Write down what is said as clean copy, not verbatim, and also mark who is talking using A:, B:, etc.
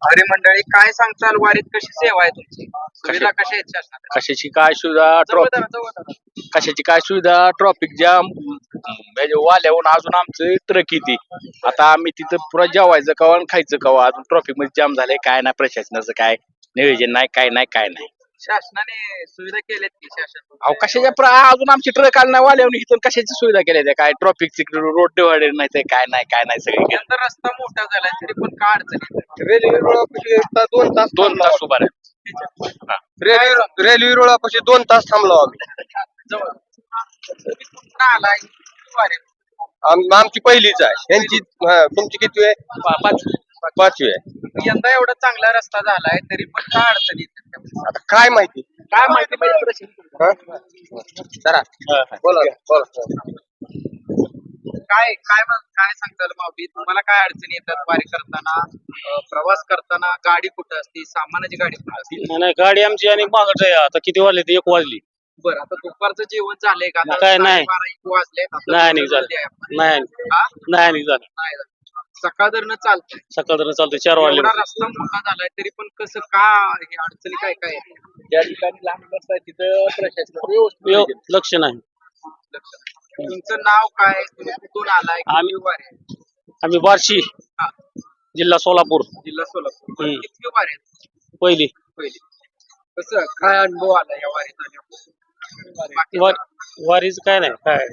A: अरे मंडळी, काय सांगताल वारीत कशी सेवा आहे तुमची? सुविधा कशा आहेत शासनाच्या?
B: कशाची काय सुविधा
A: जवळ धरा, जवळ धरा.
B: कशाची काय सुविधा ट्रॉफिक जाम वाल्याहून अजून आमचं ट्रक येते. आता आम्ही तिथं पुरा जेवायचं कवा आणि खायचं कवा, अजून ट्रॉफिक मध्ये जाम झालंय. काय नाही प्रशासनाचं काय नियोजन नाही, काय नाही काय नाही.
A: शासनाने सुविधा केल्यात की शासन?
B: अहो कशाच्या अजून आमची ट्रक आला नाही वाल्याहून, इथून कशाची सुविधा केल्या त्या काय ट्रॉफिकची रोड डिवायडर नाही ते काय नाही सगळी
A: यंदा रस्ता मोठा झाला तरी पण का अडचण येते?
C: रेल्वे रुळापाशी
B: 2 तास उभा राहा.
C: रेल्वे रुळापाशी 2 तास थांबलो आम्ही.
A: जवळ तुम्ही कुठून आलाय? किती वारी?
C: आमची पहिलीच आहे. यांची तुमची किती आहे? पाचवी आहे.
A: यंदा एवढा चांगला रस्ता झालाय तरी पण का अडचण येते?
C: आता काय माहिती?
A: काय माहिती पाहिजे?
C: जरा बोला बोला.
A: काय काय काय सांगताल माऊली, तुम्हाला काय अडचणी येतात वारी करताना, प्रवास करताना? गाडी कुठं असते, सामानाची गाडी कुठं असते?
D: नाही गाडी आमची आणि मागच आहे. आता किती वाजले ते 1 वाजली.
A: बरं, आता दुपारचं जेवण झालंय का? आता
D: काय नाही.
A: 12:30 वाजले.
D: नाही झालं. नाही झालं.
A: सकाळधरनं चालतंय.
D: सकाळ चालतंय 4 वाजले.
A: एवढा रस्ता मोठा झालाय तरी पण कसं का हे अडचणी काय काय आहेत?
B: ज्या ठिकाणी लांब रस्ता आहे तिथं प्रशासन व्यवस्थित
D: लक्ष नाही.
A: लक्ष नाही. तुमचं नाव काय? तुम्ही कुठून आलाय? किती वारी आहे?
D: आम्ही बार्शी,
A: हा,
D: जिल्हा सोलापूर.
A: जिल्हा सोलापूर. किती वारी आहेत?
D: पहिली
A: पहिली. कसं काय अनुभव आला या वारीत आल्यावर? बाकी
D: वारीच काय नाही काय